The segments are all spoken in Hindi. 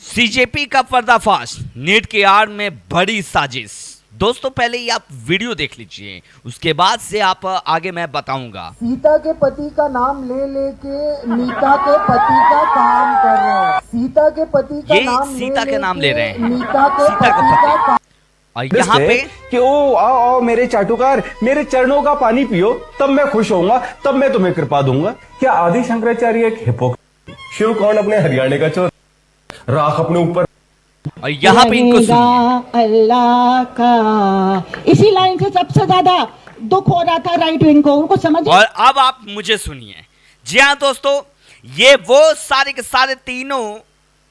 सीजेपी का पर्दाफाश, नीट की आड़ में बड़ी साजिश। दोस्तों पहले ही आप वीडियो देख लीजिए, उसके बाद से आप आगे मैं बताऊंगा। सीता के पति का नाम ले लेके नीता के पति का काम कर रहे हैं। सीता के पति का नाम सीता के नाम ले रहे हैं, नीता के सीता का पति का काम। और यहाँ पे कि ओ आओ आओ मेरे चाटुकार, मेरे चरणों का पानी पियो, तब मैं खुश होऊंगा, तब मैं तुम्हें कृपा दूंगा। क्या आदि शंकराचार्य एक हिपोक्रेट? शिव कौन अपने हरियाणा का चोर, राख अपने ऊपर। और यहाँ पे इनको सुनिए, अल्लाह का। इसी लाइन से सबसे ज्यादा दुख हो रहा था राइट विंग को, उनको समझ। और अब आप मुझे सुनिए। जी हाँ दोस्तों, ये वो सारे के सारे तीनों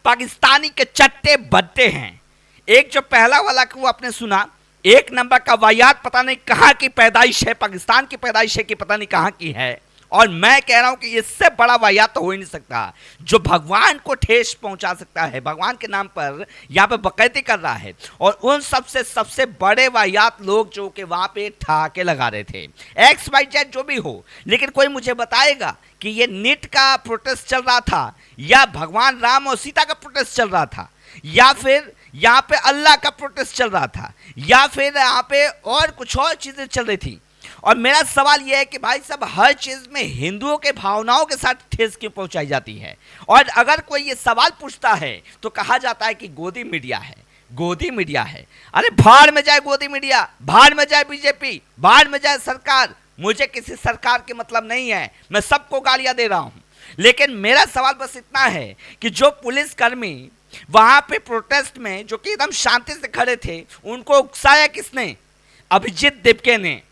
पाकिस्तानी के चट्टे बट्टे हैं। एक जो पहला वाला को आपने सुना, एक नंबर का वाहियात पता नहीं कहाँ की पैदाइश है, पाकिस्तान की पैदाइश है कि पता नहीं कहाँ की है। और मैं कह रहा हूं कि इससे बड़ा वाहियात तो हो ही नहीं सकता, जो भगवान को ठेस पहुंचा सकता है, भगवान के नाम पर यहाँ पे बकैती कर रहा है। और उन सबसे बड़े वाहियात लोग जो कि वहां पे ठहाके लगा रहे थे, एक्स वाई जेड जो भी हो, लेकिन कोई मुझे बताएगा कि ये नीट का प्रोटेस्ट चल रहा था, या भगवान राम और सीता का प्रोटेस्ट चल रहा था, या फिर यहाँ पे अल्लाह का प्रोटेस्ट चल रहा था, या फिर यहाँ पे और कुछ और चीजें चल रही थी। और मेरा सवाल यह है कि भाई साहब, हर चीज में हिंदुओं के भावनाओं के साथ ठेस क्यों पहुंचाई जाती है? और अगर कोई ये सवाल पूछता है तो कहा जाता है कि गोदी मीडिया है, गोदी मीडिया है। अरे भाड़ में जाए गोदी मीडिया, भाड़ में जाए बीजेपी, भाड़ में जाए सरकार। मुझे किसी सरकार के मतलब नहीं है, मैं सबको गालियां दे रहा हूं। लेकिन मेरा सवाल बस इतना है कि जो पुलिसकर्मी वहां पे प्रोटेस्ट में जो कि एकदम शांति से खड़े थे, उनको उकसाया किसने? अभिजीत दिपके ने।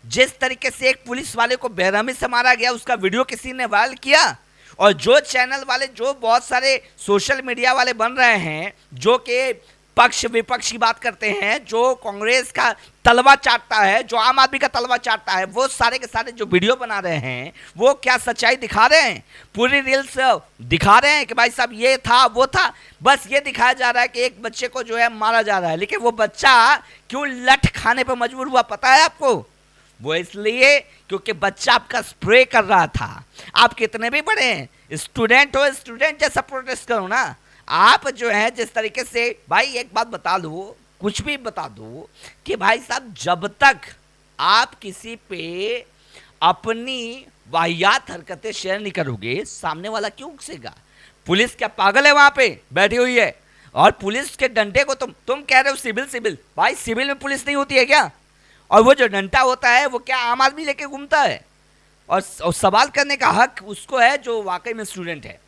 जिस तरीके से एक पुलिस वाले को बेरहमी से मारा गया, उसका वीडियो किसी ने वायरल किया। और जो चैनल वाले, जो बहुत सारे सोशल मीडिया वाले बन रहे हैं, जो कि पक्ष विपक्ष की बात करते हैं, जो कांग्रेस का तलवा चाटता है, जो आम आदमी का तलवा चाटता है, वो सारे के सारे जो वीडियो बना रहे हैं, वो क्या सच्चाई दिखा रहे हैं? पूरी रील्स दिखा रहे हैं कि भाई साहब ये था वो था। बस ये दिखाया जा रहा है कि एक बच्चे को जो है मारा जा रहा है। लेकिन वो बच्चा क्यों लठ खाने पर मजबूर हुआ पता है आपको? वो इसलिए क्योंकि बच्चा आपका स्प्रे कर रहा था। आप कितने भी बड़े स्टूडेंट हो, स्टूडेंट जैसा प्रोटेस्ट करो ना। आप जो है जिस तरीके से, भाई एक बात बता दो, कुछ भी बता दो कि भाई साहब, जब तक आप किसी पे अपनी वाहियात हरकतें शेयर नहीं करोगे, सामने वाला क्यों उकसेगा? पुलिस क्या पागल है वहां पे बैठी हुई है? और पुलिस के डंडे को तुम कह रहे हो सिविल। भाई सिविल में पुलिस नहीं होती है क्या? और वो जो डंडा होता है वो क्या आम आदमी लेके घूमता है? और सवाल करने का हक उसको है जो वाकई में स्टूडेंट है।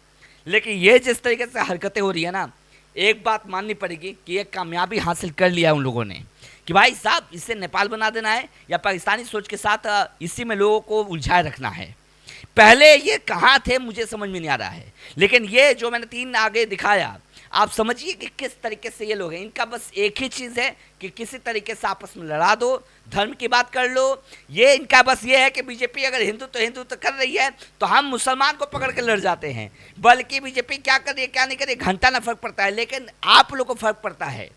लेकिन ये जिस तरीके से हरकतें हो रही है ना, एक बात माननी पड़ेगी कि ये कामयाबी हासिल कर लिया उन लोगों ने कि भाई साहब, इसे नेपाल बना देना है या पाकिस्तानी सोच के साथ इसी में लोगों को उलझाए रखना है। पहले ये कहाँ थे मुझे समझ में नहीं आ रहा है, लेकिन ये जो मैंने 3 आगे दिखाया, आप समझिए कि किस तरीके से ये लोग हैं। इनका बस एक ही चीज़ है कि किसी तरीके से आपस में लड़ा दो, धर्म की बात कर लो। ये इनका बस ये है कि बीजेपी अगर हिंदुत्व कर रही है तो हम मुसलमान को पकड़ के लड़ जाते हैं। बल्कि बीजेपी क्या कर रही है क्या नहीं कर रही, घंटा ना फर्क पड़ता है, लेकिन आप लोग को फर्क पड़ता है।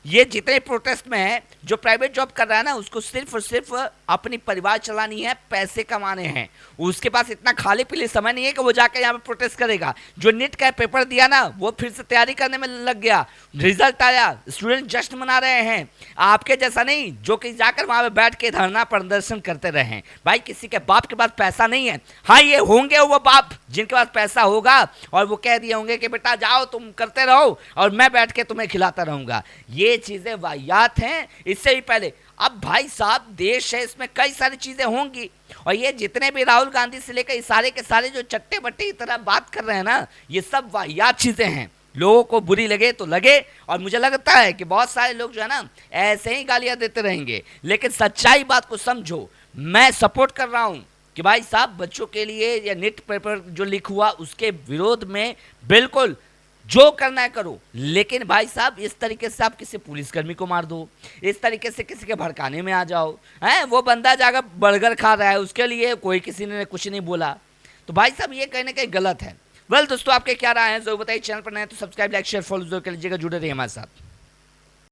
ये जितने प्रोटेस्ट में है, जो प्राइवेट जॉब कर रहा है ना, उसको सिर्फ और सिर्फ अपनी परिवार चलानी है, पैसे कमाने हैं। उसके पास इतना खाली पीली समय नहीं है कि वो जाकर यहाँ पे प्रोटेस्ट करेगा। जो नीट का पेपर दिया ना, वो फिर से तैयारी करने में लग गया, रिजल्ट आया, स्टूडेंट जश्न मना रहे हैं। आपके जैसा नहीं जो कि जाकर वहाँ पे बैठ के धरना प्रदर्शन करते रहे। भाई किसी के बाप के पास पैसा नहीं है। हाँ, ये होंगे वो बाप जिनके पास पैसा होगा और वो कह दिए होंगे कि बेटा जाओ तुम करते रहो और मैं बैठ के तुम्हें खिलाता रहूंगा। ये चीजें वाहियात हैं। इससे भी पहले, अब भाई साहब देश है, इसमें कई सारी चीजें होंगी। और ये जितने भी राहुल गांधी से लेकर सारे के सारे जो चट्टे बट्टे की तरह बात कर रहे हैं ना, ये सब वाहियात चीजें हैं। लोगों को बुरी लगे तो लगे, और मुझे लगता है कि बहुत सारे लोग जो है ना ऐसे ही गालियां देते रहेंगे। लेकिन सच्चाई बात को समझो, मैं सपोर्ट कर रहा हूं कि भाई साहब बच्चों के लिए या नीट पेपर जो लीक हुआ उसके विरोध में बिल्कुल जो करना है करो। लेकिन भाई साहब इस तरीके से आप किसी पुलिसकर्मी को मार दो, इस तरीके से किसी के भड़काने में आ जाओ, हैं? वो बंदा जाकर बर्गर खा रहा है, उसके लिए कोई किसी ने कुछ नहीं बोला, तो भाई साहब ये कहने का गलत है। वेल दोस्तों, आपके क्या राय है जरूर बताइए। चैनल पर नए तो सब्सक्राइब, लाइक, शेयर, फॉलो जरूर कर लीजिएगा। जुड़े रहिए हमारे साथ।